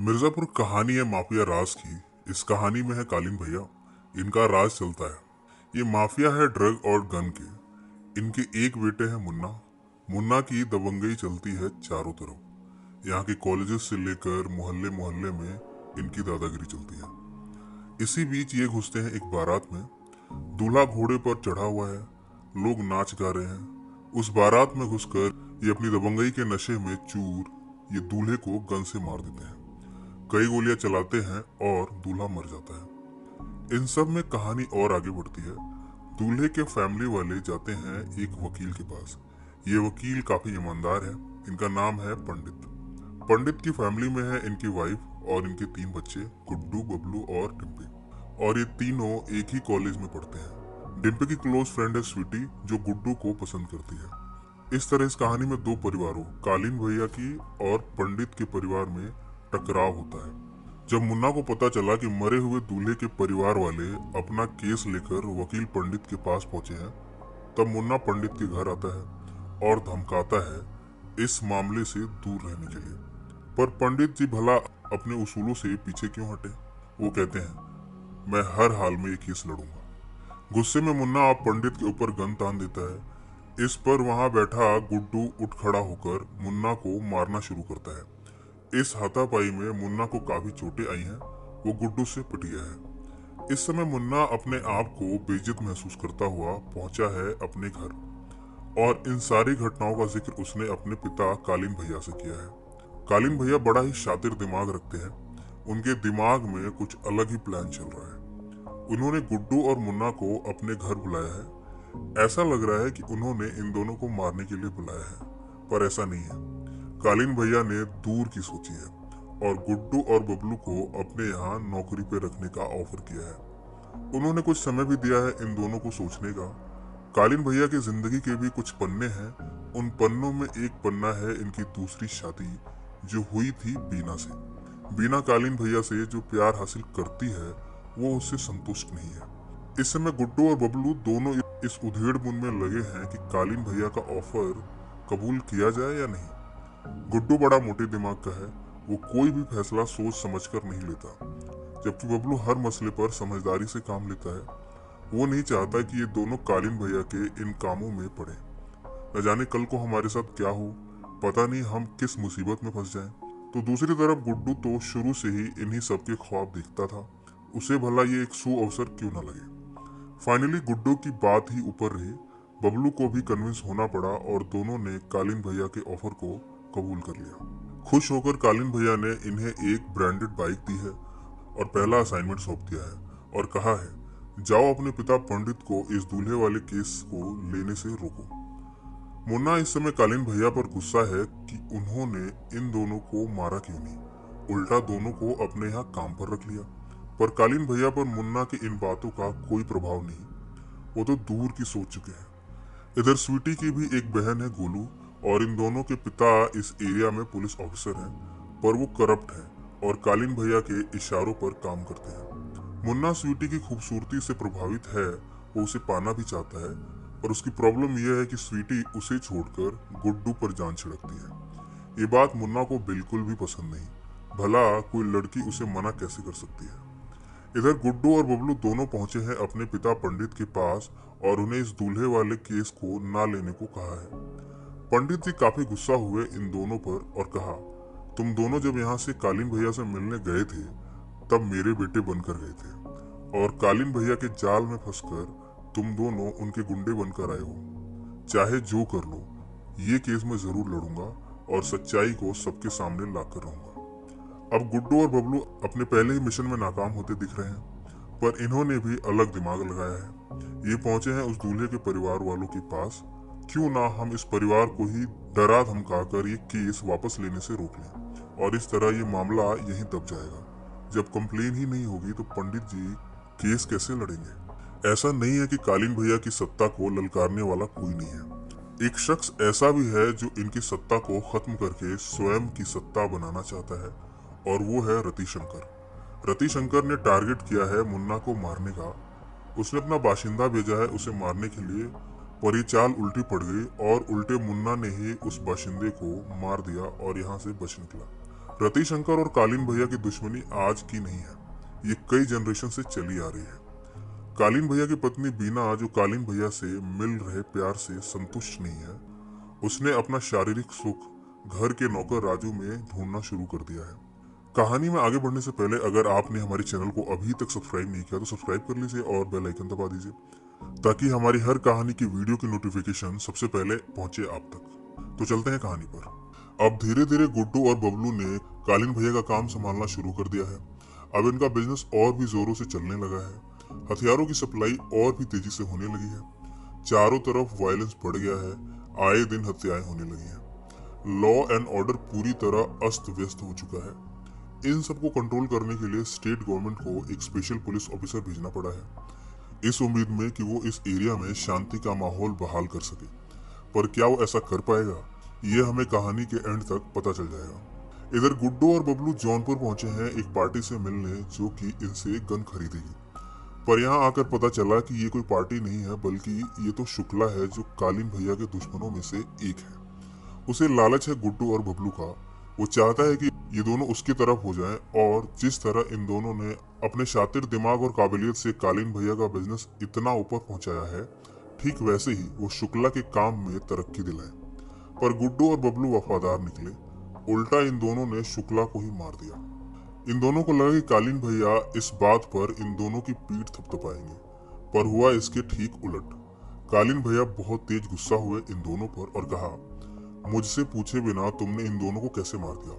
मिर्जापुर कहानी है माफिया राज की। इस कहानी में है कालीन भैया। इनका राज चलता है। ये माफिया है ड्रग और गन के। इनके एक बेटे हैं मुन्ना। मुन्ना की दबंगई चलती है चारों तरफ। यहाँ के कॉलेजेस से लेकर मोहल्ले मोहल्ले में इनकी दादागिरी चलती है। इसी बीच ये घुसते हैं एक बारात में। दूल्हा घोड़े पर चढ़ा हुआ है। लोग नाच गा रहे हैं। उस बारात में घुसकर ये अपनी दबंगई के नशे में चूर ये दूल्हे को गन से मार देते हैं। कई गोलियां चलाते हैं और दूल्हा मर जाता है। इन सब में कहानी और आगे बढ़ती है। दूल्हे के फैमिली वाले जाते हैं एक वकील के पास। ये वकील काफी ईमानदार है। इनका नाम है पंडित। पंडित की फैमिली में है इनकी वाइफ और इनके 3 बच्चे, गुड्डू, बबलू और डिम्पी। और ये तीनों एक ही कॉलेज में पढ़ते हैं। डिम्पी की क्लोज फ्रेंड है स्वीटी, जो गुड्डू को पसंद करती है। इस तरह इस कहानी में 2 परिवारों, कालीन भैया की और पंडित के परिवार में टकराव होता है। जब मुन्ना को पता चला कि मरे हुए दूल्हे के परिवार वाले अपना केस लेकर वकील पंडित के पास पहुंचे हैं, तब मुन्ना पंडित के घर आता है और धमकाता है इस मामले से दूर रहने के लिए। पर पंडित जी भला अपने उसूलों से पीछे क्यों हटे? वो कहते हैं, मैं हर हाल में ये केस लड़ूंगा। गुस्से में मुन्ना अब पंडित के ऊपर गन तान देता है। इस पर वहां बैठा गुड्डू उठ खड़ा होकर मुन्ना को मारना शुरू करता है। इस हाथापाई में मुन्ना को काफी चोटें आई हैं। वो गुड्डू से पिटिया है। इस समय मुन्ना अपने आप को बेइज्जत महसूस करता हुआ पहुंचा है अपने घर और इन सारी घटनाओं का जिक्र उसने अपने पिता कालीन भैया से किया है। कालीन भैया बड़ा ही शातिर दिमाग रखते हैं। उनके दिमाग में कुछ अलग ही प्लान चल रहा है। उन्होंने गुड्डू और मुन्ना को अपने घर बुलाया है। ऐसा लग रहा है कि उन्होंने इन दोनों को मारने के लिए बुलाया है, पर ऐसा नहीं है। कालीन भैया ने दूर की सोची है और गुड्डू और बबलू को अपने यहाँ नौकरी पे रखने का ऑफर किया है। उन्होंने कुछ समय भी दिया है इन दोनों को सोचने का। कालीन भैया की जिंदगी के भी कुछ पन्ने हैं। उन पन्नों में एक पन्ना है इनकी दूसरी शादी, जो हुई थी बीना से। बीना कालीन भैया से जो प्यार हासिल करती है, वो उससे संतुष्ट नहीं है। इस समय गुड्डू और बबलू दोनों इस उधेड़-बुन में लगे हैं कि कालीन भैया का ऑफर कबूल किया जाए या नहीं। गुड्डू बड़ा मोटे दिमाग का है। वो कोई भी फैसला सोच समझकर नहीं लेता, जबकि बबलू हर मसले पर समझदारी से काम लेता है। वो नहीं चाहता कि ये दोनों कालीन भैया के इन कामों में पड़े। न जाने कल को हमारे साथ क्या हो, पता नहीं हम किस मुसीबत में फंस जाएं। तो दूसरी तरफ गुड्डू तो शुरू से ही इन्हीं सबके ख्वाब देखता था। उसे भला ये एक सु अवसर क्यों न लगे। फाइनली गुड्डू की बात ही ऊपर रही। बबलू को भी कन्विंस होना पड़ा और दोनों ने कालीन भैया के ऑफर को कबूल कर लिया। खुश होकर कालीन भैया ने इन्हें एक ब्रांडेड बाइक दी है और पहला असाइनमेंट सौंप दिया है और कहा है, जाओ अपने पिता पंडित को इस दूल्हे वाले केस को लेने से रोको। मुन्ना इस समय कालीन भैया पर गुस्सा है कि उन्होंने इन दोनों को मारा क्यों नहीं, उल्टा दोनों को अपने यहाँ काम पर रख लिया। पर कालीन भैया पर मुन्ना की इन बातों का कोई प्रभाव नहीं। वो तो दूर की सोच चुके हैं। इधर स्वीटी की भी एक बहन है गोलू, और इन दोनों के पिता इस एरिया में पुलिस ऑफिसर हैं, पर वो करप्ट हैं और कालीन भैया के इशारों पर काम करते हैं। मुन्ना स्वीटी की खूबसूरती से प्रभावित है। वो उसे पाना भी चाहता है, पर उसकी प्रॉब्लम यह है कि स्वीटी उसे छोड़कर गुड्डू पर जान छिड़कती है। ये बात मुन्ना को बिल्कुल भी पसंद नहीं। भला कोई लड़की उसे मना कैसे कर सकती है। इधर गुड्डू और बबलू दोनों पहुंचे हैं अपने पिता पंडित के पास और उन्हें इस दूल्हे वाले केस को ना लेने को कहा है। पंडित जी काफी गुस्सा हुए इन दोनों पर और कहा, तुम दोनों जब यहाँ से कालीन भैया से मिलने गए थे, तब मेरे बेटे बनकर गए थे और कालीन भैया के जाल में फंसकर तुम दोनों उनके गुंडे बनकर आए हो। चाहे जो कर लो, ये केस मैं जरूर लड़ूंगा और सच्चाई को सबके सामने लाकर रहूंगा। अब गुड्डू और बबलू अपने पहले ही मिशन में नाकाम होते दिख रहे हैं, पर इन्होंने भी अलग दिमाग लगाया है। ये पहुंचे हैं उस दूल्हे के परिवार वालों के पास। क्यों ना हम इस परिवार को ही डरा धमकाकर ये केस वापस लेने से रोक लें और इस तरह ये मामला यहीं दब जाएगा। जब कंप्लेन ही नहीं होगी तो पंडित जी केस कैसे लड़ेंगे। ऐसा नहीं है कि कालीन भैया की सत्ता को ललकारने वाला कोई नहीं है। एक शख्स ऐसा भी है जो इनकी सत्ता को खत्म करके स्वयं की सत्ता बनाना चाहता है, और वो है रतिशंकर। रतिशंकर ने टारगेट किया है मुन्ना को मारने का। उसने अपना बाशिंदा भेजा है उसे मारने के लिए, पर ये चाल उल्टी पड़ गई और उल्टे मुन्ना ने ही उस बाशिंदे को मार दिया और यहाँ से बच निकला। रतिशंकर और कालीन भैया की दुश्मनी आज की नहीं है, ये कई जनरेशन से चली आ रही है। कालीन भैया की पत्नी बीना, जो कालीन भैया से मिल रहे प्यार से संतुष्ट नहीं है, उसने अपना शारीरिक सुख घर के नौकर राजू में ढूंढना शुरू कर दिया है। कहानी में आगे बढ़ने से पहले अगर आपने हमारे चैनल को अभी तक सब्सक्राइब नहीं किया तो सब्सक्राइब कर लीजिए और बेल आइकन दबा दीजिए, ताकि हमारी हर कहानी की वीडियो की नोटिफिकेशन सबसे पहले पहुंचे आप तक। तो चलते हैं कहानी पर। अब धीरे धीरे गुड्डू और बबलू ने कालीन भैया का काम संभालना शुरू कर दिया है। अब इनका बिजनेस और भी जोरों से चलने लगा है। हथियारों की सप्लाई और भी तेजी से होने लगी है। चारों तरफ वायलेंस बढ़ गया है। आए दिन हत्याएं होने लगी हैं। लॉ एंड ऑर्डर पूरी तरह अस्त व्यस्त हो चुका है। इन सबको कंट्रोल करने के लिए स्टेट गवर्नमेंट को एक स्पेशल पुलिस ऑफिसर भेजना पड़ा है, इस उम्मीद में कि वो इस एरिया में शांति का माहौल बहाल कर सके। पर क्या वो ऐसा कर पाएगा, ये हमें कहानी के एंड तक पता चल जाएगा। इधर गुड्डू और बबलू जौनपुर पहुंचे हैं एक पार्टी से मिलने, जो कि इनसे गन खरीदेगी। पर यहाँ आकर पता चला कि ये कोई पार्टी नहीं है, बल्कि ये तो शुक्ला है, जो कालीन भैया के दुश्मनों में से एक है। उसे लालच है गुड्डू और बबलू का। वो चाहता है कि ये दोनों उसकी तरफ हो जाएं, और जिस तरह इन दोनों ने अपने शातिर दिमाग और काबिलियत से कालीन भैया का बिजनेस इतना ऊपर पहुंचाया है, ठीक वैसे ही वो शुक्ला के काम में तरक्की दिलाए। पर गुड्डू और बबलू वफादार निकले। उल्टा इन दोनों ने शुक्ला को ही मार दिया। इन दोनों को लगा कि कालीन भैया इस बात पर इन दोनों की पीठ थपथपाएंगे, पर हुआ इसके ठीक उलट। कालीन भैया बहुत तेज गुस्सा हुए इन दोनों पर और कहा, मुझसे पूछे बिना तुमने इन दोनों को कैसे मार दिया?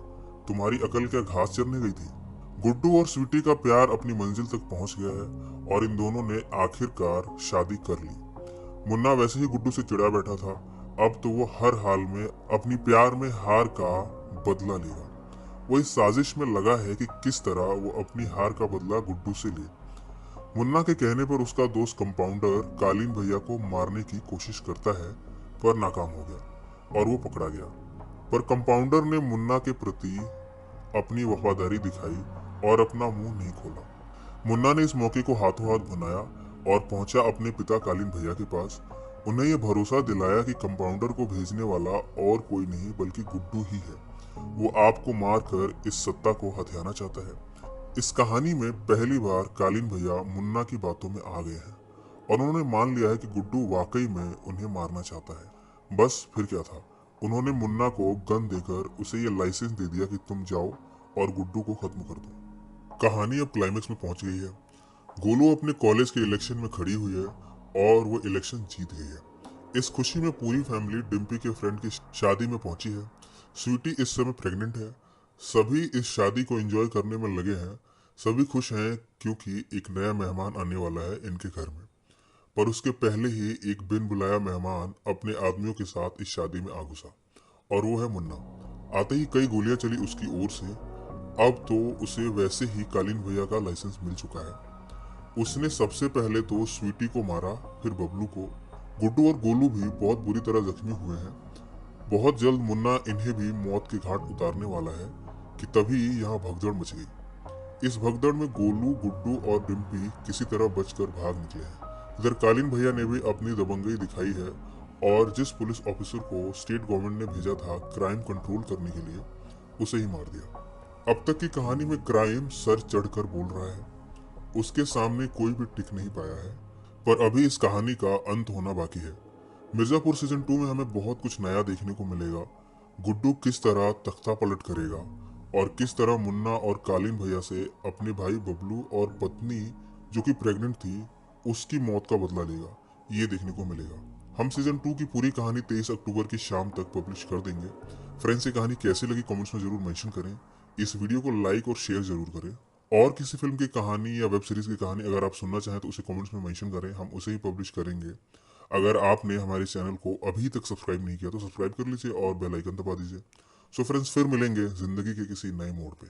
तुम्हारी अकल क्या घास चरने गई थी? गुड्डू और स्वीटी का प्यार अपनी मंजिल तक पहुंच गया है और इन दोनों ने आखिरकार शादी कर ली। मुन्ना वैसे ही गुड्डू से चिढ़ा बैठा था। अब तो वो हर हाल में अपनी प्यार में हार का बदला लेगा। वो इस साजिश में लगा है कि किस तरह वो अपनी हार का बदला गुड्डू से ले। मुन्ना के कहने पर उसका दोस्त कंपाउंडर कालीन भैया को मारने की कोशिश करता है, पर नाकाम हो गया और वो पकड़ा गया। पर कंपाउंडर ने मुन्ना के प्रति अपनी वफादारी दिखाई और अपना मुंह नहीं खोला। मुन्ना ने इस मौके को हाथों हाथ बनाया और पहुंचा अपने पिता कालीन भैया के पास। उन्हें यह भरोसा दिलाया कि कंपाउंडर को भेजने वाला और कोई नहीं बल्कि गुड्डू ही है। वो आपको मारकर इस सत्ता को हथियाना चाहता है। इस कहानी में पहली बार कालीन भैया मुन्ना की बातों में आ गए हैं और उन्होंने मान लिया है कि गुड्डू वाकई में उन्हें मारना चाहता है। बस फिर क्या था, उन्होंने मुन्ना को गन देकर उसे ये लाइसेंस दे दिया कि तुम जाओ और गुड्डू को खत्म कर दो। कहानी अब क्लाइमेक्स में पहुंच गई है। गोलू अपने कॉलेज के इलेक्शन में खड़ी हुई है और वो इलेक्शन जीत गई है। इस खुशी में पूरी फैमिली डिम्पी के फ्रेंड की शादी में पहुंची है। स्वीटी इस समय प्रेग्नेंट है। सभी इस शादी को एंजॉय करने में लगे हैं। सभी खुश हैं क्योंकि एक नया मेहमान आने वाला है इनके घर में। पर उसके पहले ही एक बिन बुलाया मेहमान अपने आदमियों के साथ इस शादी में आ घुसा, और वो है मुन्ना। आते ही कई गोलियां चली उसकी ओर से। अब तो उसे वैसे ही कालीन भैया का लाइसेंस मिल चुका है। उसने सबसे पहले तो स्वीटी को मारा, फिर बबलू को। गुड्डू और गोलू भी बहुत बुरी तरह जख्मी हुए हैं। बहुत जल्द मुन्ना इन्हें भी मौत के घाट उतारने वाला है कि तभी यहाँ भगदड़ मच गई। इस भगदड़ में गोलू, गुड्डू और डिम्पी किसी तरह बचकर भाग निकले हैं। इधर कालीन भैया ने भी अपनी दबंगई दिखाई है और जिस पुलिस ऑफिसर को स्टेट गवर्नमेंट ने भेजा था क्राइम कंट्रोल करने के लिए, उसे ही मार दिया। अब तक की कहानी में क्राइम सर चढ़कर बोल रहा है। उसके सामने कोई भी टिक नहीं पाया है। पर अभी इस कहानी का अंत होना बाकी है। मिर्जापुर सीजन 2 में हमें बहुत कुछ नया देखने को मिलेगा। गुड्डू किस तरह तख्ता पलट करेगा और किस तरह मुन्ना और कालीन भैया से अपने भाई बबलू और पत्नी जो कि प्रेग्नेंट थी उसकी मौत का बदला लेगा, ये देखने को मिलेगा। हम सीजन 2 की पूरी कहानी 23 अक्टूबर की शाम तक पब्लिश कर देंगे। फ्रेंड्स, ये कहानी कैसी लगी कमेंट्स में जरूर मेंशन करें। इस वीडियो को लाइक और शेयर जरूर करें। और किसी फिल्म की कहानी या वेब सीरीज की कहानी अगर आप सुनना चाहें तो उसे कमेंट्स में मेंशन करें, हम उसे ही पब्लिश करेंगे। अगर आपने हमारे चैनल को अभी तक सब्सक्राइब नहीं किया तो सब्सक्राइब कर लीजिए और बेल आइकन दबा दीजिए। सो फ्रेंड्स, फिर मिलेंगे जिंदगी के किसी नए मोड़ पे।